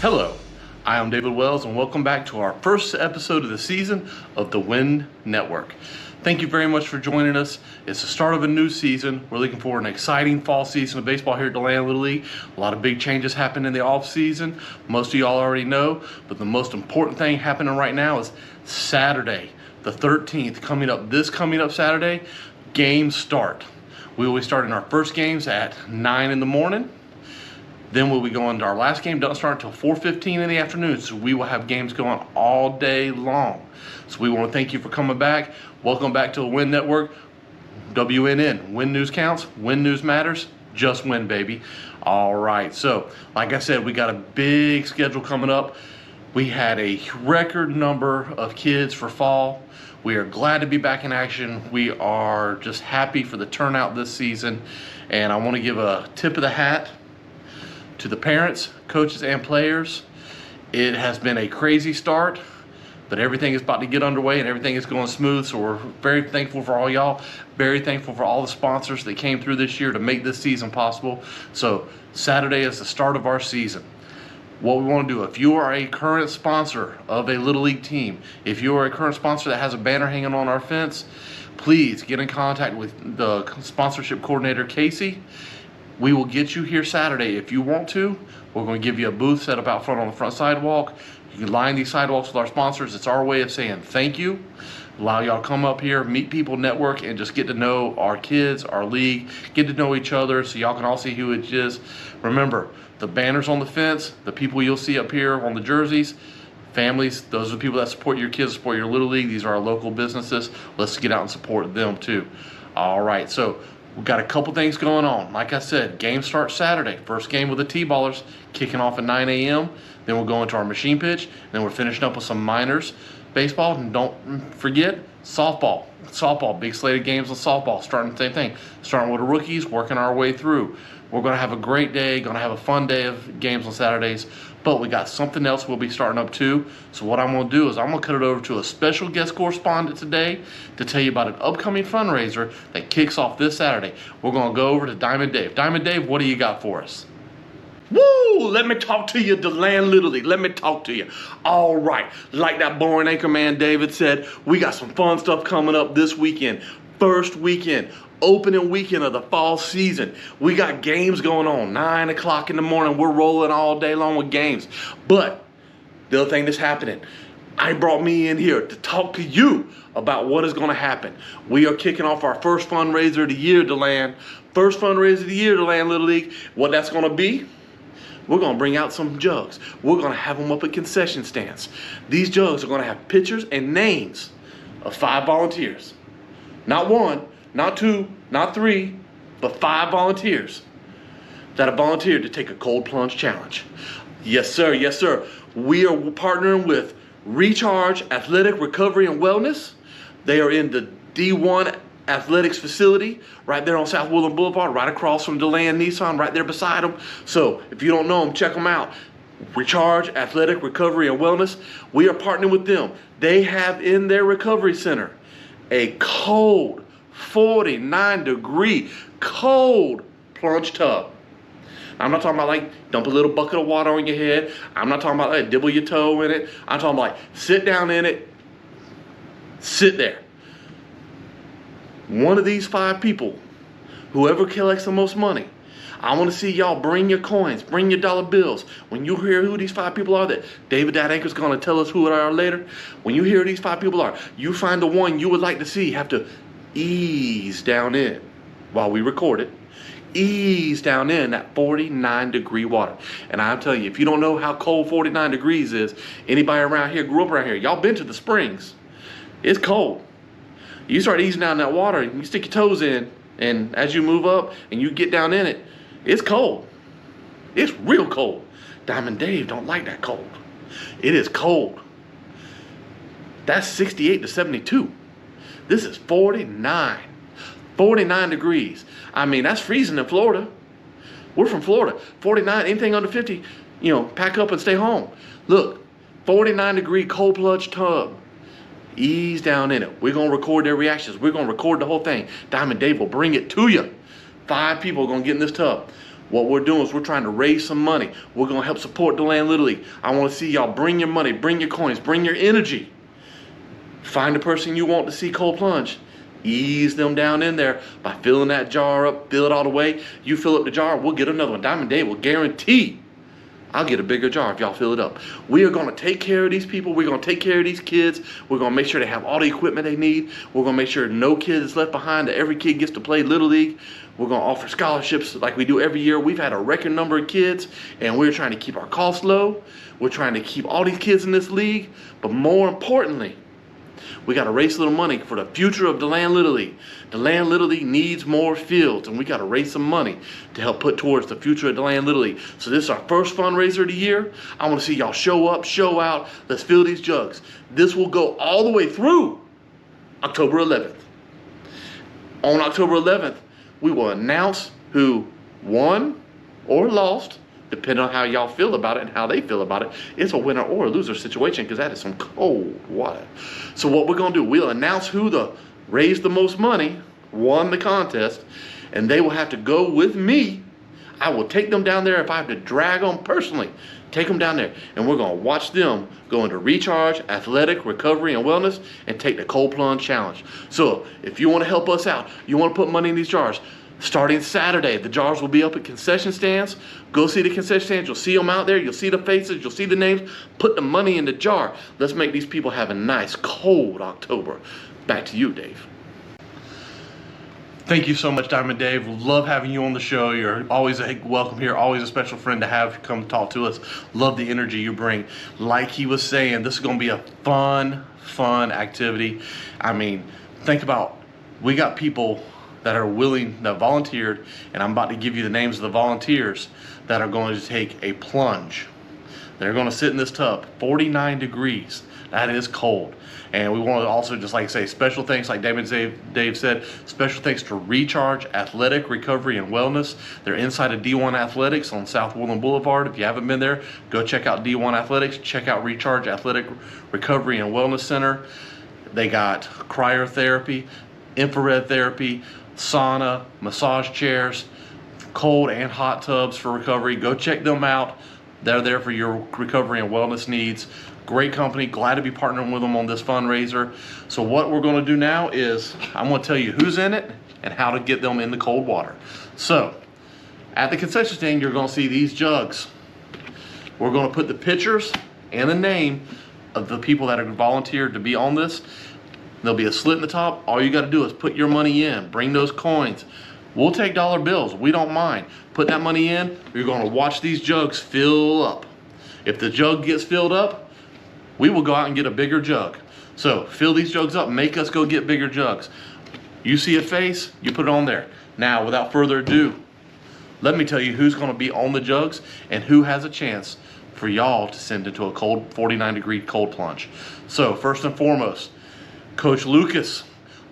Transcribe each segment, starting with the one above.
Hello, I am David Wells and welcome back to our first episode of the season of the Win Network. Thank you very much for joining us. It's the start of a new season. We're looking for an exciting fall season of baseball here at Deland Little League. A lot of big changes happened in the off season. Most of y'all already know, but the most important thing happening right now is Saturday, the 13th, coming up Saturday, games start. We will be starting our first games at 9 in the morning. Then we'll be going to our last game. Doesn't start until 4:15 in the afternoon. So we will have games going all day long. So we want to thank you for coming back. Welcome back to the Win Network. WNN. Win News counts. Win News matters. Just win, baby. All right. So, like I said, we got a big schedule coming up. We had a record number of kids for fall. We are glad to be back in action. We are just happy for the turnout this season. And I want to give a tip of the hat to the parents, coaches, and players. It has been a crazy start, but everything is about to get underway and everything is going smooth. So we're very thankful for all y'all, very thankful for all the sponsors that came through this year to make this season possible. So Saturday is the start of our season. What we want to do, if you are a current sponsor of a Little League team, if you are a current sponsor that has a banner hanging on our fence, please get in contact with the sponsorship coordinator, Casey. We will get you here Saturday if you want to. We're going to give you a booth set up out front on the front sidewalk. You can line these sidewalks with our sponsors. It's our way of saying thank you. Allow y'all to come up here, meet people, network, and just get to know our kids, our league, get to know each other so y'all can all see who it is. Remember, the banners on the fence, the people you'll see up here on the jerseys, families, those are the people that support your kids, support your Little League. These are our local businesses. Let's get out and support them too. All right, so we've got a couple things going on. Like I said, game starts Saturday. First game with the T-ballers kicking off at 9 a.m. Then we'll go into our machine pitch. Then we're finishing up with some minors baseball. And don't forget softball. Softball, big slate of games on softball. Starting the same thing. Starting with the rookies, working our way through. We're going to have a great day, going to have a fun day of games on Saturdays. But we got something else we'll be starting up too. So what I'm going to do is I'm going to cut it over to a special guest correspondent today to tell you about an upcoming fundraiser that kicks off this Saturday. We're going to go over to Diamond Dave. Diamond Dave, what do you got for us? Woo! Let me talk to you, Deland Little League. Let me talk to you. All right. Like that boring anchorman David said, we got some fun stuff coming up this weekend. First weekend, opening weekend of the fall season. We got games going on, 9 o'clock in the morning. We're rolling all day long with games. But the other thing that's happening, I brought me in here to talk to you about what is going to happen. We are kicking off our first fundraiser of the year, Deland. First fundraiser of the year, Deland Little League. What that's going to be, we're going to bring out some jugs. We're going to have them up at concession stands. These jugs are going to have pictures and names of 5 volunteers. Not 1, not 2, not 3, but 5 volunteers that have volunteered to take a cold plunge challenge. Yes, sir. Yes, sir. We are partnering with Recharge Athletic Recovery and Wellness. They are in the D1 Athletics facility right there on South Woodland Boulevard, right across from Deland Nissan, right there beside them. So if you don't know them, check them out. Recharge Athletic Recovery and Wellness. We are partnering with them. They have in their recovery center a cold 49-degree cold plunge tub. I'm not talking about like dump a little bucket of water on your head. I'm not talking about like dibble your toe in it. I'm talking about like sit down in it, sit there. One of these 5 people, whoever collects the most money, I want to see y'all bring your coins, bring your dollar bills. When you hear who these 5 people are that David that Anchor's going to tell us who it are later, when you hear who these 5 people are, you find the one you would like to see have to ease down in while we record it. Ease down in that 49-degree water. And I'm telling you, if you don't know how cold 49 degrees is, anybody around here grew up around here, y'all been to the springs. It's cold. You start easing down that water and you stick your toes in, and as you move up and you get down in it, it's cold. It's real cold. Diamond Dave don't like that cold. It is cold. That's 68 to 72. This is 49. 49 degrees. I mean, that's freezing in Florida. We're from Florida. 49, anything under 50, pack up and stay home. Look, 49-degree cold plunge tub. Ease down in it. We're going to record their reactions. We're going to record the whole thing. Diamond Dave will bring it to you. 5 people are going to get in this tub. What we're doing is we're trying to raise some money. We're going to help support Deland Little League. I want to see y'all bring your money, bring your coins, bring your energy. Find the person you want to see cold plunge. Ease them down in there by filling that jar up, fill it all the way. You fill up the jar, we'll get another one. Diamond Dave will guarantee I'll get a bigger jar if y'all fill it up. We are going to take care of these people. We're going to take care of these kids. We're going to make sure they have all the equipment they need. We're going to make sure no kid is left behind, that every kid gets to play Little League. We're going to offer scholarships like we do every year. We've had a record number of kids, and we're trying to keep our costs low. We're trying to keep all these kids in this league. But more importantly, we got to raise a little money for the future of Deland Little League. Deland Little League needs more fields, and we got to raise some money to help put towards the future of Deland Little League. So this is our first fundraiser of the year. I want to see y'all show up, show out. Let's fill these jugs. This will go all the way through October 11th. On October 11th, we will announce who won or lost, depending on how y'all feel about it and how they feel about it. It's a winner or a loser situation, because that is some cold water. So what we're going to do, we'll announce who raised the most money, won the contest, and they will have to go with me. I will take them down there if I have to drag them personally. Take them down there, and we're going to watch them go into recharge, athletic, recovery, and wellness, and take the cold plunge challenge. So if you want to help us out, you want to put money in these jars, starting Saturday, the jars will be up at concession stands. Go see the concession stands. You'll see them out there. You'll see the faces. You'll see the names. Put the money in the jar. Let's make these people have a nice, cold October. Back to you, Dave. Thank you so much, Diamond Dave. Love having you on the show. You're always a welcome here. Always a special friend to have come talk to us. Love the energy you bring. Like he was saying, this is going to be a fun activity. I mean, think about, we got people that are willing, that volunteered, and I'm about to give you the names of the volunteers that are going to take a plunge. They're going to sit in this tub, 49 degrees. That is cold. And we want to also, just like say, special thanks, like Dave said, special thanks to Recharge, Athletic, Recovery, and Wellness. They're inside of D1 Athletics on South Woodland Boulevard. If you haven't been there, go check out D1 Athletics. Check out Recharge, Athletic, Recovery, and Wellness Center. They got cryotherapy, infrared therapy, sauna, massage chairs, cold and hot tubs for recovery. Go check them out. They're there for your recovery and wellness needs. Great company. Glad to be partnering with them on this fundraiser. So what we're going to do now is I'm going to tell you who's in it and how to get them in the cold water. So at the concession stand, you're going to see these jugs. We're going to put the pictures and the name of the people that have volunteered to be on this. There'll be a slit in the top. All you got to do is put your money in. Bring those coins. We'll take dollar bills. We don't mind. Put that money in. You're going to watch these jugs fill up. If the jug gets filled up, we will go out and get a bigger jug. So fill these jugs up. Make us go get bigger jugs. You see a face, you put it on there. Now, without further ado, let me tell you who's going to be on the jugs and who has a chance for y'all to send into a cold 49-degree cold plunge. So first and foremost, Coach Lucas.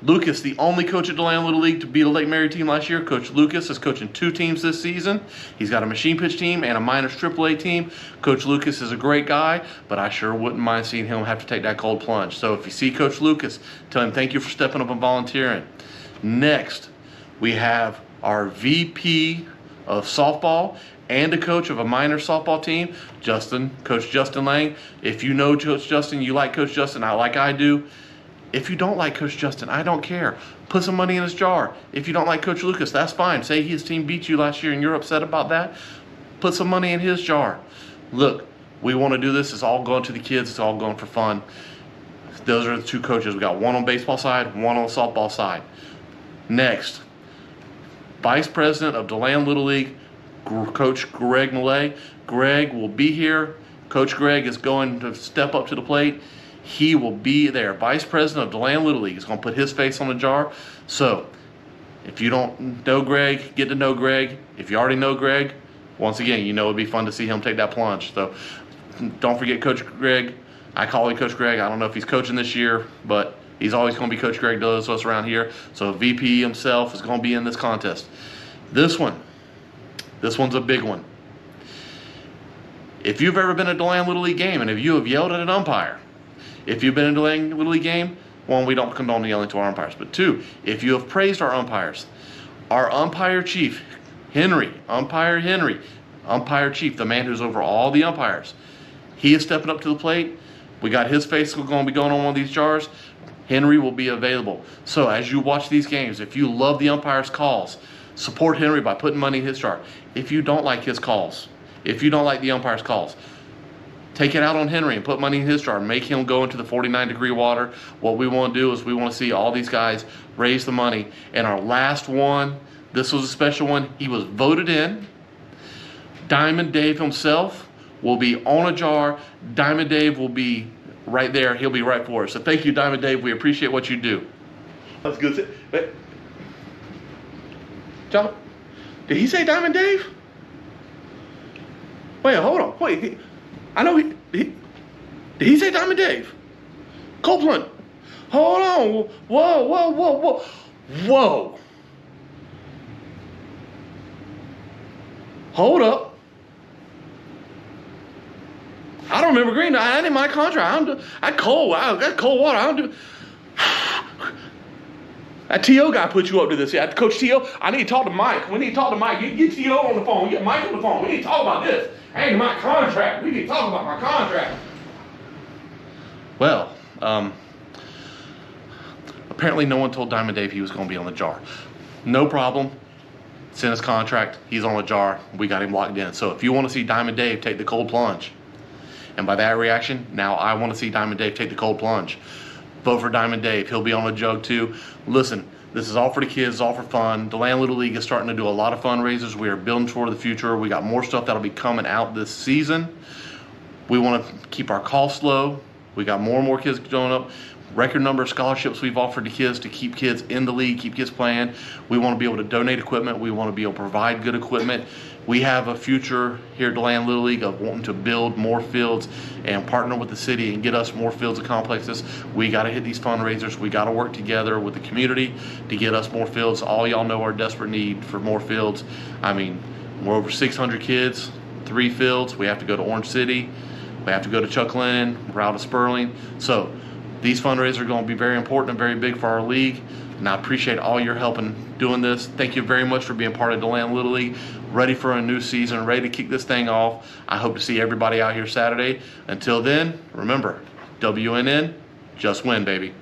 Lucas, the only coach at Deland Little League to beat a Lake Mary team last year. Coach Lucas is coaching 2 teams this season. He's got a machine pitch team and a minors AAA team. Coach Lucas is a great guy, but I sure wouldn't mind seeing him have to take that cold plunge. So if you see Coach Lucas, tell him thank you for stepping up and volunteering. Next, we have our VP of softball and a coach of a minor softball team, Coach Justin Lang. If you know Coach Justin, you like Coach Justin, like I do. If you don't like Coach Justin, I don't care. Put some money in his jar. If you don't like Coach Lucas, that's fine. Say his team beat you last year and you're upset about that. Put some money in his jar. Look, we want to do this. It's all going to the kids. It's all going for fun. Those are the 2 coaches. We got one on baseball side, one on the softball side. Next, Vice President of Deland Little League, Coach Greg Millay. Greg will be here. Coach Greg is going to step up to the plate. He will be there. Vice President of Deland Little League is going to put his face on the jar. So if you don't know Greg, get to know Greg. If you already know Greg, once again, you know it'd be fun to see him take that plunge. So don't forget Coach Greg. I call him Coach Greg. I don't know if he's coaching this year, but he's always going to be Coach Greg to us around here. So VP himself is going to be in this contest. This one's a big one. If you've ever been at a Deland Little League game and if you have yelled at an umpire, if you've been in a Deland Little League game, 1, we don't condone yelling to our umpires. But 2, if you have praised our umpires chief, Henry, umpire chief, the man who's over all the umpires. He is stepping up to the plate. We got his face going to be going on one of these jars. Henry will be available. So as you watch these games, if you love the umpire's calls, support Henry by putting money in his jar. If you don't like his calls, if you don't like the umpire's calls, take it out on Henry and put money in his jar. Make him go into the 49-degree water. What we want to do is we want to see all these guys raise the money. And our last one, this was a special one. He was voted in. Diamond Dave himself will be on a jar. Diamond Dave will be right there. He'll be right for us. So thank you, Diamond Dave. We appreciate what you do. That's good. Wait. John, did he say Diamond Dave? Wait, hold on. Wait, I know did he say Diamond Dave? Copeland. Hold on. Whoa. Hold up. I don't remember agreeing. I didn't my contract. I got cold water. I don't do. That T.O. guy put you up to this. Yeah, Coach T.O., I need to talk to Mike. We need to talk to Mike. Get T.O. on the phone. Get Mike on the phone. We need to talk about this. Ain't my contract. We need to talk about my contract. Well, apparently no one told Diamond Dave he was going to be on the jar. No problem. It's in his contract. He's on the jar. We got him locked in. So if you want to see Diamond Dave take the cold plunge, and by that reaction, now I want to see Diamond Dave take the cold plunge. Vote for Diamond Dave. He'll be on a jug too. Listen, this is all for the kids, all for fun. Deland Little League is starting to do a lot of fundraisers. We are building toward the future. We got more stuff that'll be coming out this season. We want to keep our costs low. We got more and more kids going up. Record number of scholarships we've offered to kids to keep kids in the league, keep kids playing. We want to be able to donate equipment. We want to be able to provide good equipment. We have a future here at Deland Little League of wanting to build more fields and partner with the city and get us more fields and complexes. We got to hit these fundraisers. We got to work together with the community to get us more fields. All y'all know our desperate need for more fields. I mean, we're over 600 kids, 3 fields. We have to go to Orange City. We have to go to Chuck Lennon. We're out of Sperling. So these fundraisers are going to be very important and very big for our league. And I appreciate all your help in doing this. Thank you very much for being part of Deland Little League. Ready for a new season, ready to kick this thing off. I hope to see everybody out here Saturday. Until then, remember, WNN, just win, baby.